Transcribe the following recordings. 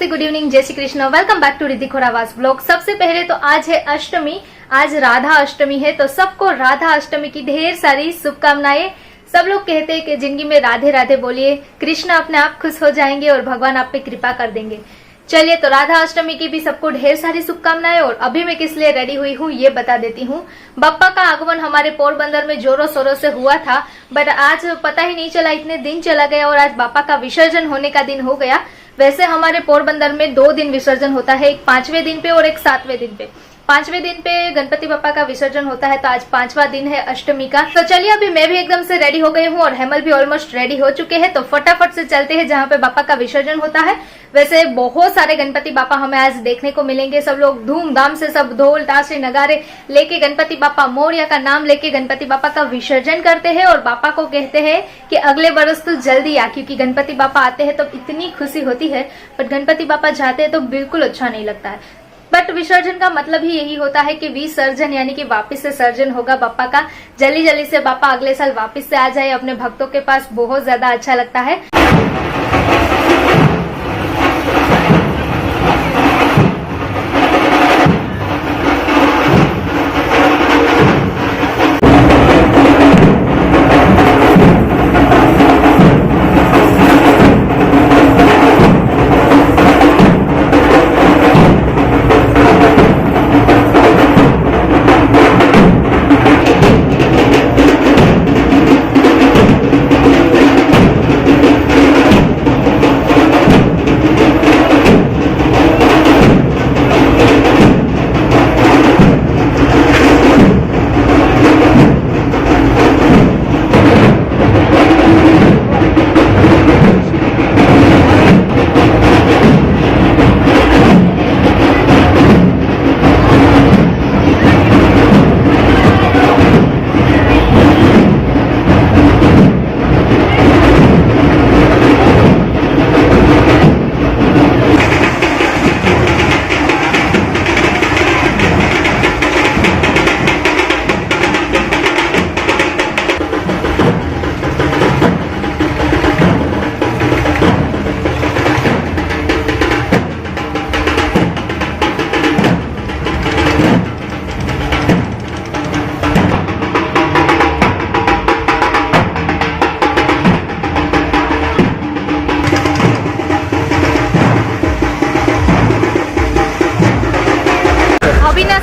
नमस्ते, good evening, जय Shri Krishna. Welcome back to Riddhi Khorawas blog. सबसे पहले तो आज है अष्टमी, आज राधा अष्टमी है, तो सबको राधा अष्टमी की ढेर सारी शुभकामनाएं। सब लोग कहते हैं कि जिंदगी में राधे राधे बोलिए, कृष्ण अपने आप खुश हो जाएंगे और भगवान आप पे कृपा कर देंगे। चलिए, तो राधा अष्टमी की भी सबको ढेर सारी शुभकामनाएं। और अभी मैं किस लिए रेडी हुई हूँ ये बता देती हूँ। बप्पा का आगमन हमारे पोरबंदर में जोरों शोरों से हुआ था, बट आज पता ही नहीं चला, इतने दिन चला गया और आज बापा का विसर्जन होने का दिन हो गया। वैसे हमारे पोरबंदर में 2 दिन विसर्जन होता है, एक 5वें दिन पे और एक 7वें दिन पे। 5वें दिन पे गणपति बापा का विसर्जन होता है, तो आज 5वां दिन है अष्टमी का। तो चलिए, अभी मैं भी एकदम से रेडी हो गई हूँ और हेमल भी ऑलमोस्ट रेडी हो चुके हैं, तो फटाफट से चलते हैं जहाँ पे बापा का विसर्जन होता है। वैसे बहुत सारे गणपति बापा हमें आज देखने को मिलेंगे। सब लोग धूमधाम से, सब ढोल ताशे नगारे लेके गणपति बापा मोरया का नाम लेके गणपति बापा का विसर्जन करते हैं और बापा को कहते हैं कि अगले बरस तो जल्दी आ, क्योंकि गणपति बापा आते हैं तो इतनी खुशी होती है, पर गणपति बापा जाते हैं तो बिल्कुल अच्छा नहीं लगता है। बट विसर्जन का मतलब ही यही होता है कि विसर्जन यानी कि वापस से सर्जन होगा बापा का। जल्दी जल्दी से बापा अगले साल वापस से आ जाए अपने भक्तों के पास, बहुत ज्यादा अच्छा लगता है।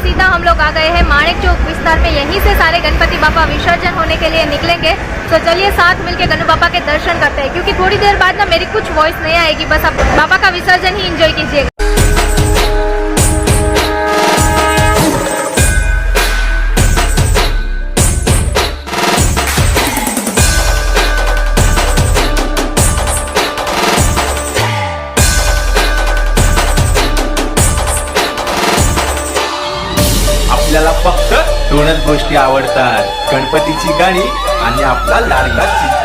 सीधा हम लोग आ गए हैं माणिक चौक विस्तार में। यहीं से सारे गणपति बापा विसर्जन होने के लिए निकलेंगे। तो चलिए साथ मिलके गणु बापा के दर्शन करते हैं, क्योंकि थोड़ी देर बाद ना मेरी कुछ वॉइस नहीं आएगी, बस आप बापा का विसर्जन ही एंजॉय कीजिएगा। आपल्याला फक्त 2च गोष्टी आवडतात, गणपतीची गाणी आणि आपला लाडका चिंचा।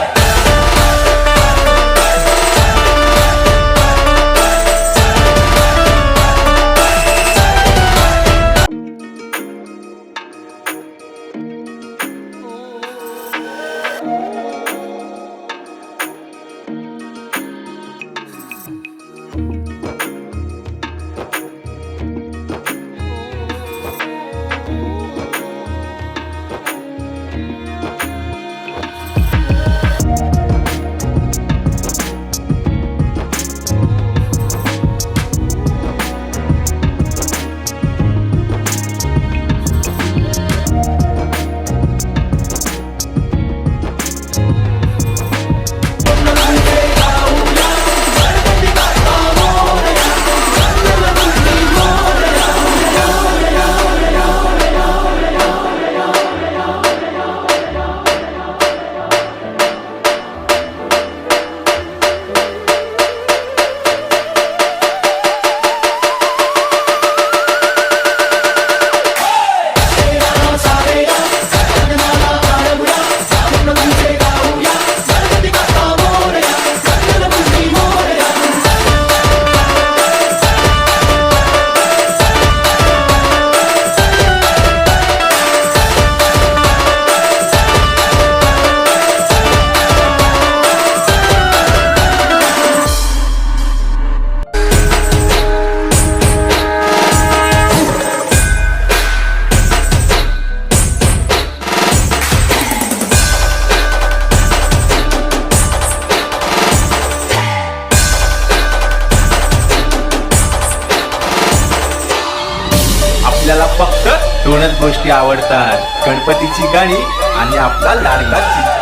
दोनच गोष्टी आवडतात, गणपतीची गाणी आणि आपला लाडका चिंच.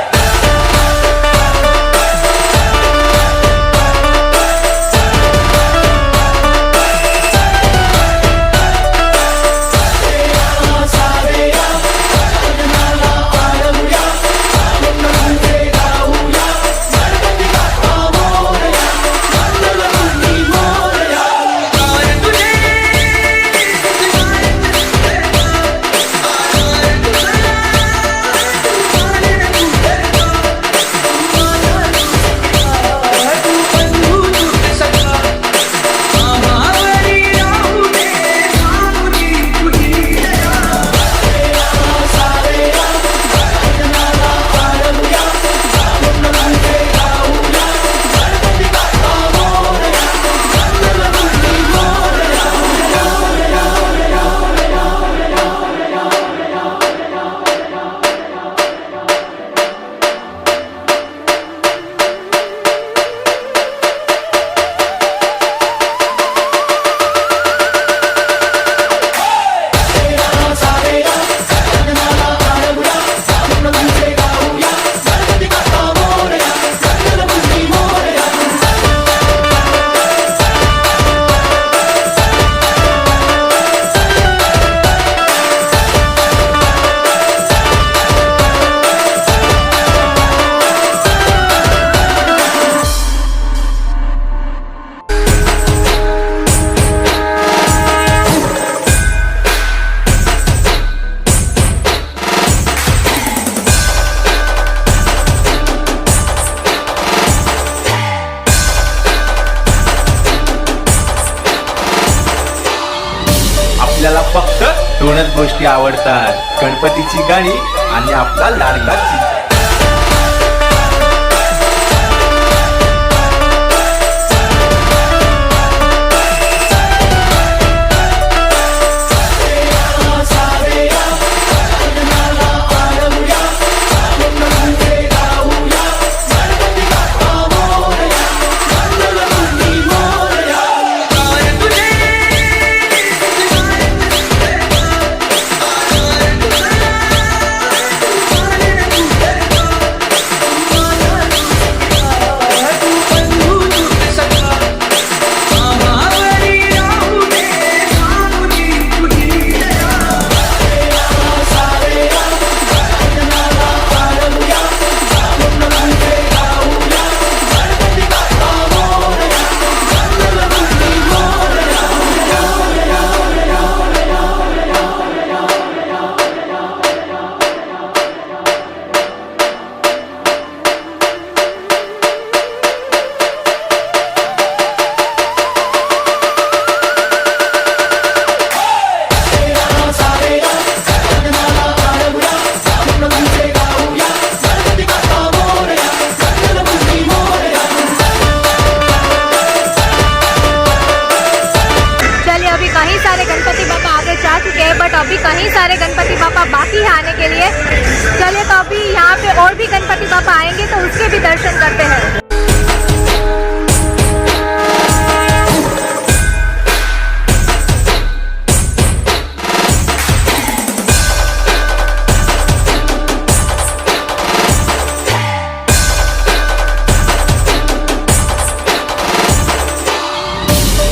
आपल्याला फक्त दोनच गोष्टी आवडतात, गणपतीची गाणी आणि आपला लाडका चिंच. बट अभी कहीं सारे गणपति बापा बाकी है आने के लिए। चलिए तो अभी यहाँ पे और भी गणपति बापा आएंगे तो उसके भी दर्शन करते हैं।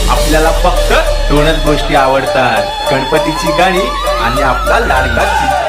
आपल्याला फक्त दोनच गोष्टी आवडतात, गणपतीची गाणी आणि आपला लाडका चिंच.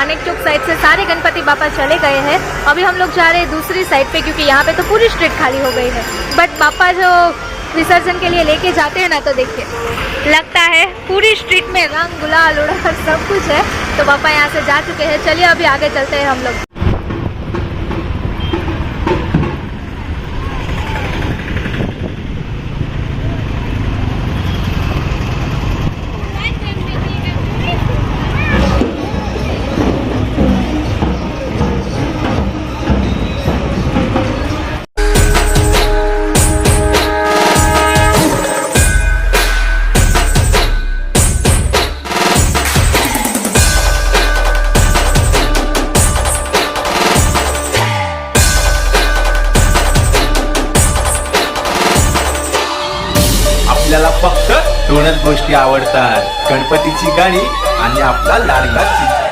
मानिक चौक साइड से सारे गणपति बापा चले गए हैं। अभी हम लोग जा रहे हैं दूसरी साइड पे, क्योंकि यहाँ पे तो पूरी स्ट्रीट खाली हो गई है। बट बापा जो विसर्जन के लिए लेके जाते हैं ना, तो देखिए लगता है पूरी स्ट्रीट में रंग गुलाल उड़ा सब कुछ है। तो पापा यहाँ से जा चुके हैं। चलिए अभी आगे चलते हैं हम लोग। आपल्याला फक्त दोनच गोष्टी आवडतात, गणपतीची गाणी आणि आपला लाडका चिमटा.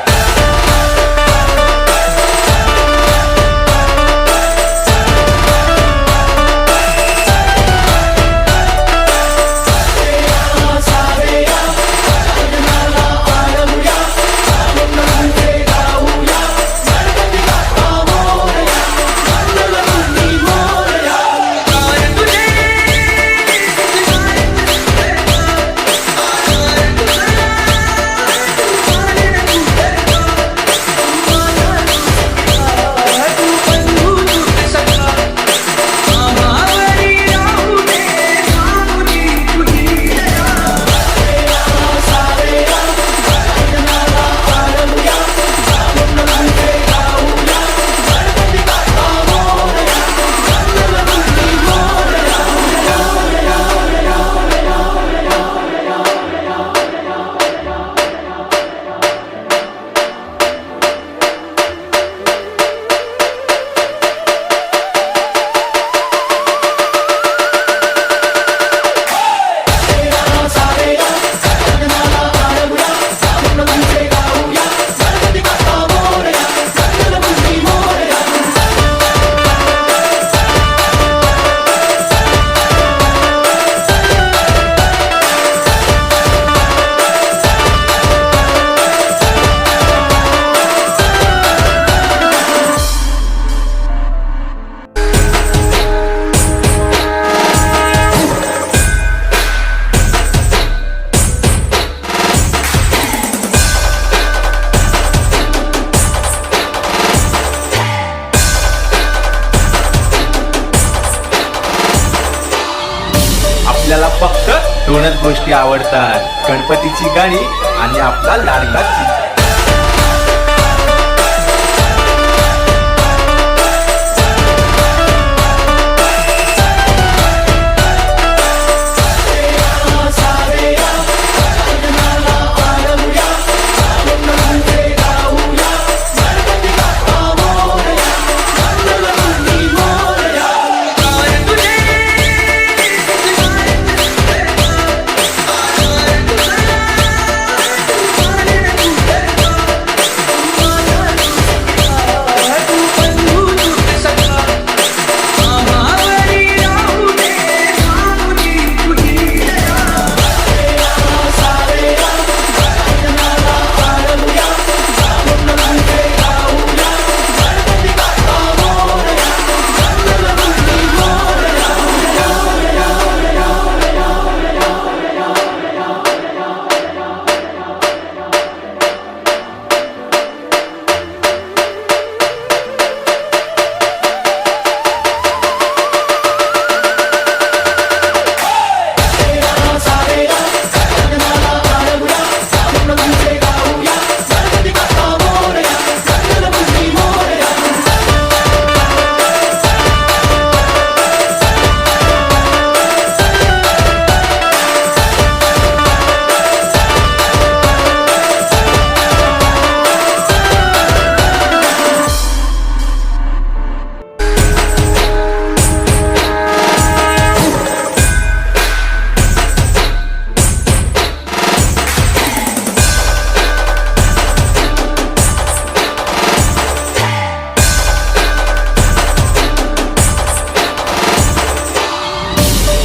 आपल्याला फक्त दोनच गोष्टी आवडतात, गणपतीची गाणी आणि आपला लाडका चिमटा.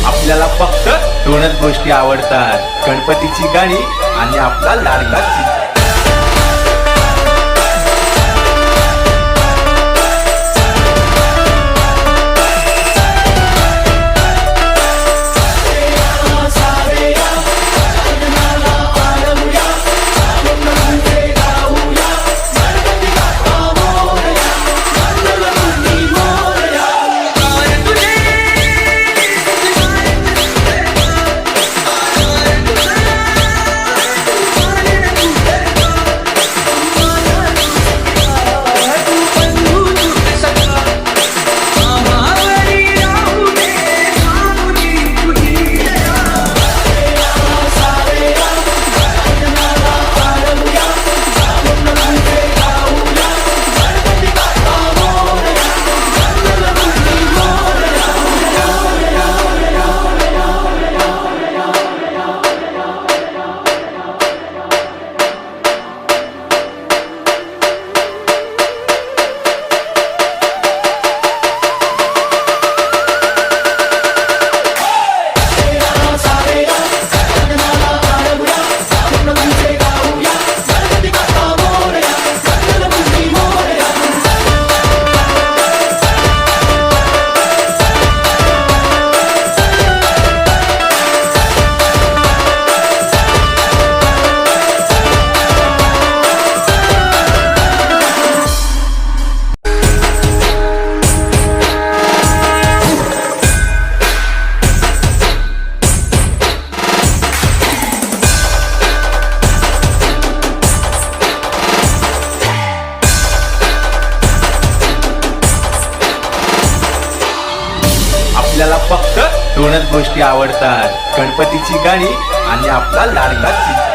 आपल्याला फक्त दोनच गोष्टी आवडतात, गणपतीची गाणी आणि आपला लाडका चिमटा. आपल्याला फक्त दोनच गोष्टी आवडतात, गणपतीची गाणी आणि आपला लाडका चिंटू.